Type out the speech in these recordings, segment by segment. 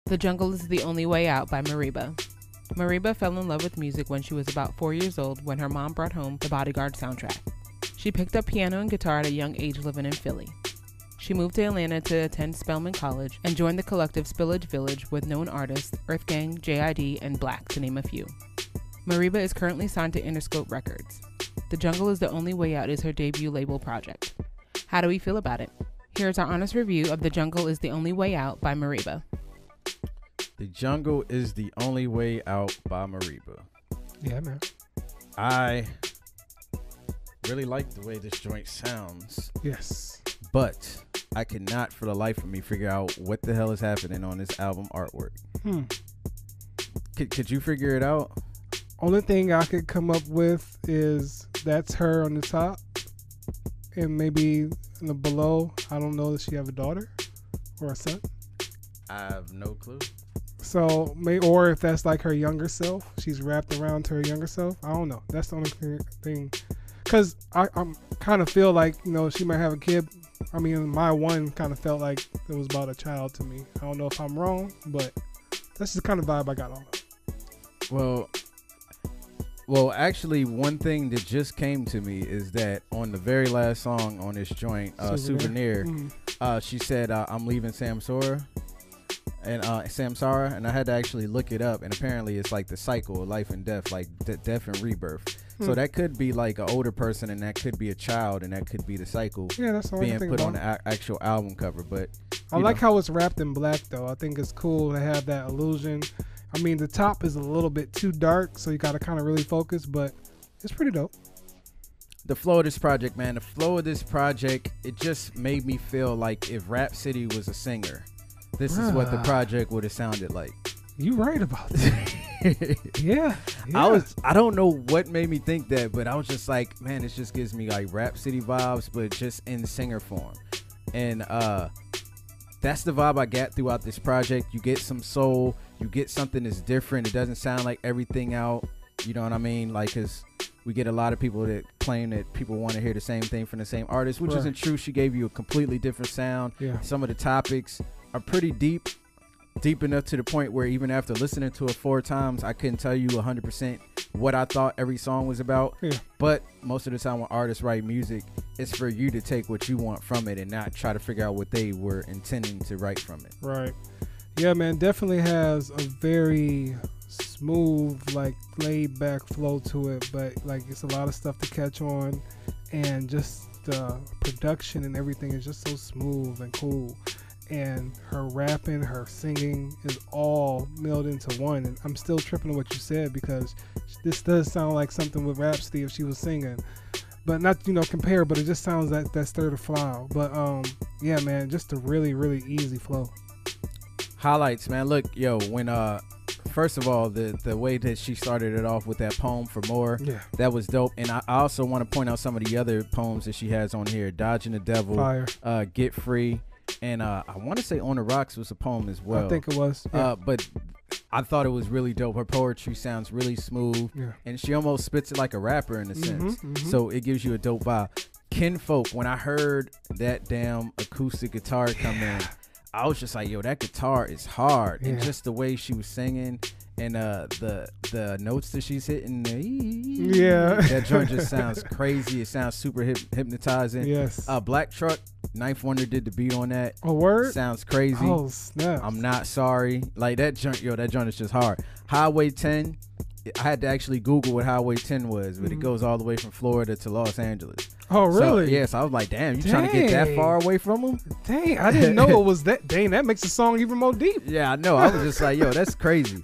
The Jungle is the Only Way Out by Mereba. Mereba fell in love with music when she was about 4 years old when her mom brought home the Bodyguard soundtrack. She picked up piano and guitar at a young age living in Philly. She moved to Atlanta to attend Spelman College and joined the collective Spillage Village with known artists Earth Gang, JID, and Black, to name a few. Mereba is currently signed to Interscope Records. The Jungle is the Only Way Out is her debut label project. How do we feel about it? Here's our honest review of The Jungle is the Only Way Out by Mereba. The Jungle is the Only Way Out by Mereba. Yeah, man. I really like the way this joint sounds. Yes. But I cannot for the life of me figure out what the hell is happening on this album artwork. Could you figure it out? Only thing I could come up with is that's her on the top. And maybe in the below, I don't know, does she have a daughter or a son? I have no clue. So, or if that's like her younger self, she's wrapped around to her younger self. I don't know. That's the only thing. Because I'm kind of feel like, she might have a kid. I mean, my one kind of felt like it was about a child to me. I don't know if I'm wrong, but that's the kind of vibe I got on it. Well, actually, one thing that just came to me is that on the very last song on this joint, Souvenir, she said, I'm leaving Samsara. And Samsara, and I had to actually look it up, and apparently it's like the cycle of life and death, like death and rebirth. So that could be like an older person, and that could be a child, and that could be the cycle that's all being put on the actual album cover. But I like how it's wrapped in black, though. I think it's cool to have that illusion. I mean, the top is a little bit too dark, so you got to kind of really focus, but it's pretty dope. The flow of this project, man, it just made me feel like if Rhapsody was a singer, this is what the project would have sounded like. You right about that. yeah. I don't know what made me think that, but I was just like, man, this just gives me like Rhapsody vibes, but just in singer form. And that's the vibe I got throughout this project. You get some soul, you get something that's different. It doesn't sound like everything out. You know what I mean? Like, cause we get a lot of people that claim that people want to hear the same thing from the same artist, which isn't true. She gave you a completely different sound. Yeah. Some of the topics are pretty deep enough to the point where even after listening to it 4 times, I couldn't tell you 100% what I thought every song was about. Yeah. But most of the time when artists write music, it's for you to take what you want from it and not try to figure out what they were intending to write from it. Right. Yeah, man, definitely has a very smooth, like laid back flow to it, but like it's a lot of stuff to catch on, and just the production and everything is just so smooth and cool. And her rapping, her singing is all melded into one. And I'm still tripping on what you said, because this does sound like something with Rhapsody if she was singing. But not, compare, but it just sounds like that stir to flow. But yeah, man, just a really, really easy flow. Highlights, man. Look, when first of all, the way that she started it off with that poem for more, that was dope. And I also want to point out some of the other poems that she has on here. Dodging the Devil, Fire. Get Free. And I want to say On the Rocks was a poem as well. I think it was. Yeah. But I thought it was really dope. Her poetry sounds really smooth. Yeah. And she almost spits it like a rapper in a sense. So it gives you a dope vibe. Kinfolk, when I heard that damn acoustic guitar come in, I was just like, yo, that guitar is hard. And just the way she was singing and the notes that she's hitting, that joint just sounds crazy. It sounds super hypnotizing. Yes. Black Truck, Ninth Wonder did the beat on that. A word? Sounds crazy. Oh, snap. I'm Not Sorry. Like that joint, that joint is just hard. Highway 10, I had to actually Google what Highway 10 was, but it goes all the way from Florida to Los Angeles. Oh, really? So, yes, I was like, damn, you trying to get that far away from them? Dang, I didn't know it was that. Dang, that makes the song even more deep. Yeah, I know. I was just like, yo, that's crazy.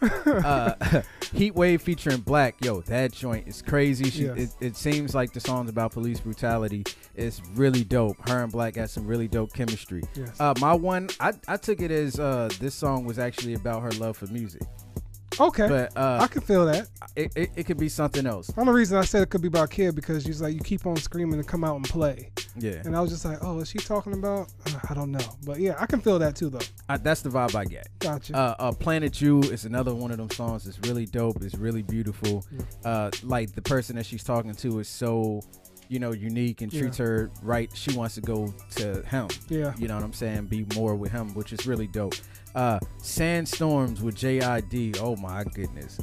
Heat Wave featuring Black, yo, that joint is crazy. It seems like the song's about police brutality. It's really dope. Her and Black got some really dope chemistry. Yes. My one, I took it as this song was actually about her love for music. Okay, but I can feel that. It could be something else. The only reason I said it could be about kid because she's like, you keep on screaming to come out and play. Yeah. And I was just like, oh, is she talking about? I don't know. But yeah, I can feel that too, though. That's the vibe I get. Gotcha. Planet You is another one of them songs. It's really dope. It's really beautiful. Yeah. Like the person that she's talking to is so unique and treats her right, she wants to go to him. Yeah. You know what I'm saying? Be more with him, which is really dope. Sandstorms with JID. Oh my goodness.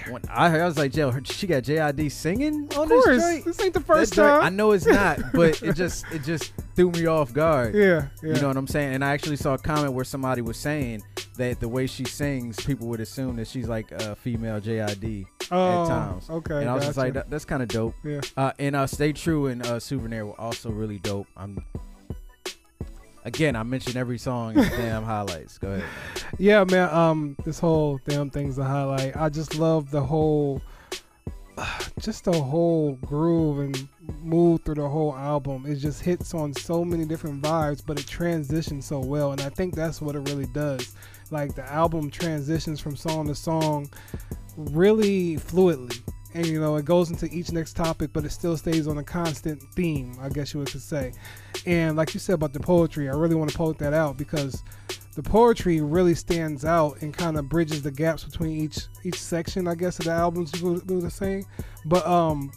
When I was like, yo, she got JID singing on this joint? This ain't the first time. I know it's not, but it just threw me off guard. Yeah. You know what I'm saying? And I actually saw a comment where somebody was saying that the way she sings, people would assume that she's like a female JID at times. Okay. And I was just like, that's kind of dope. Yeah. And Stay True and Souvenir were also really dope. Again, I mentioned every song in the damn highlights. Go ahead. Yeah, man. This whole damn thing's a highlight. I just love the whole, just the whole groove and move through the whole album. It just hits on so many different vibes, but it transitions so well. And I think that's what it really does. Like, the album transitions from song to song really fluidly. And, it goes into each next topic, but it still stays on a constant theme, I guess you would say. And like you said about the poetry, I really want to point that out, because the poetry really stands out and kind of bridges the gaps between each section, I guess, of the albums, you would say. But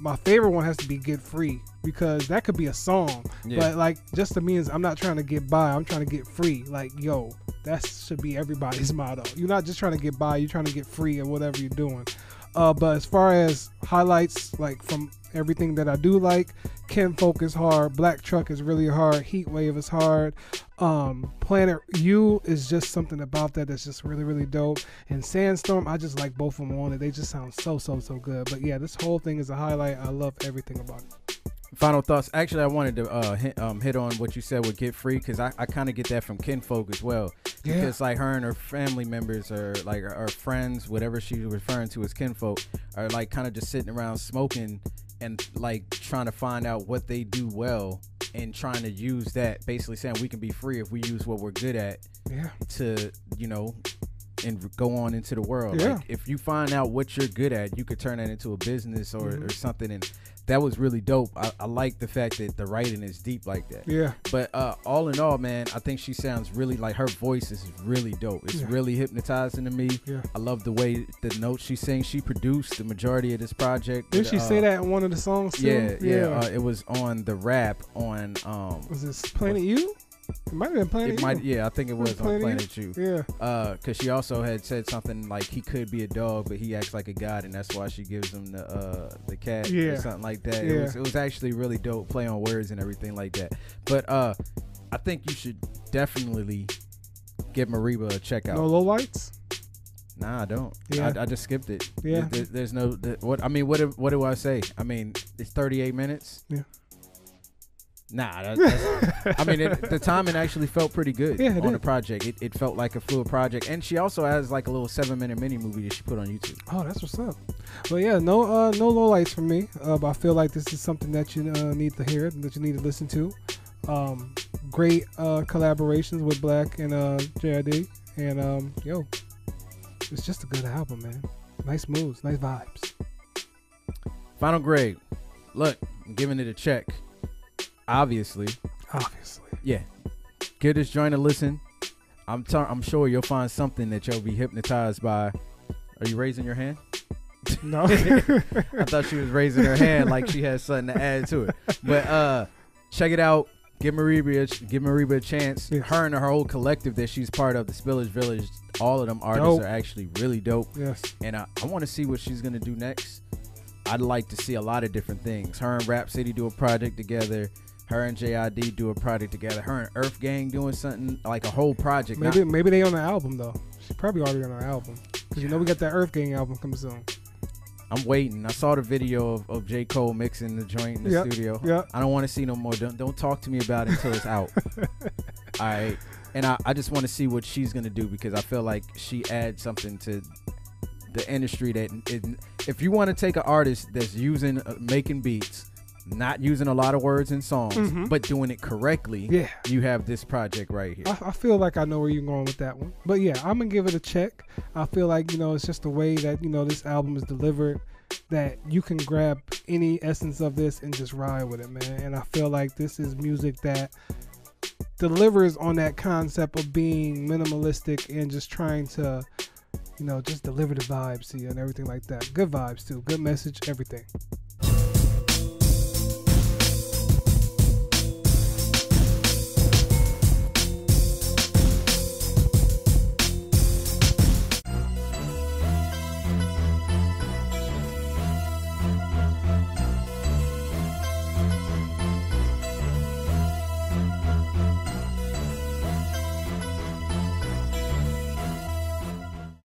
my favorite one has to be Get Free, because that could be a song. Yeah. But, like, just to me, is I'm not trying to get by, I'm trying to get free. Like, yo, that should be everybody's motto. You're not just trying to get by, you're trying to get free in whatever you're doing. But as far as highlights, like, from everything that I do like, Kinfolk is hard, Black Truck is really hard, Heat Wave is hard, Planet U is just something about that's just really, really dope, and Sandstorm, I just like both of them on it. They just sound so good. But yeah, this whole thing is a highlight. I love everything about it. Final thoughts. Actually, I wanted to hit on what you said with Get Free, because I kind of get that from Kinfolk as well. Yeah. Because, like, her and her family members are like her friends, whatever she's referring to as kinfolk, are like kind of just sitting around smoking and like trying to find out what they do well and trying to use that, basically saying we can be free if we use what we're good at to, and go on into the world. Yeah. Like, if you find out what you're good at, you could turn that into a business or something. And that was really dope. I like the fact that the writing is deep like that. Yeah. But all in all, man, I think she sounds really, like, her voice is really dope. It's really hypnotizing to me. Yeah. I love the way the notes she sings. She produced the majority of this project. Didn't she say that in one of the songs too? Yeah. It was on the rap on was this Planet U? It might have been Planet U. Yeah, I think it was on Planet U. Yeah. Because she also had said something like he could be a dog, but he acts like a god, and that's why she gives him the cat or something like that. Yeah. It was actually really dope, play on words and everything like that. But I think you should definitely give Mereba a check out. No lowlights? Nah, I don't. Yeah. I just skipped it. Yeah. There's no what do I say? I mean, it's 38 minutes. Yeah. Nah, I mean, the timing actually felt pretty good on the project. It felt like a fluid project, and she also has like a little 7-minute mini movie that she put on YouTube. Oh, that's what's up. Well, yeah, no lowlights for me. But I feel like this is something that you need to hear, that you need to listen to. Great collaborations with Black and JID, and it's just a good album, man. Nice moves, nice vibes. Final grade. Look, I'm giving it a check. Obviously. Yeah. Give this joint a listen. I'm sure you'll find something that you'll be hypnotized by. Are you raising your hand? No. I thought she was raising her hand like she had something to add to it. But check it out. Give Mereba a chance. Yes. Her and her whole collective that she's part of, the Spillage Village, all of them artists are actually really dope. Yes. And I want to see what she's going to do next. I'd like to see a lot of different things. Her and Rap City do a project together. Her and JID do a project together. Her and Earth Gang doing something, like a whole project. Maybe they on the album, though. She's probably already on her album. Because we got that Earth Gang album coming soon. I'm waiting. I saw the video of J. Cole mixing the joint in the studio. Yeah. I don't want to see no more. Don't talk to me about it until it's out. All right. And I just want to see what she's going to do, because I feel like she adds something to the industry if you want to take an artist that's making beats, not using a lot of words in songs, but doing it correctly, you have this project right here. I feel like I know where you're going with that one. But yeah, I'm going to give it a check. I feel like, it's just the way that, this album is delivered, that you can grab any essence of this and just ride with it, man. And I feel like this is music that delivers on that concept of being minimalistic and just trying to, just deliver the vibes to you and everything like that. Good vibes too. Good message, everything.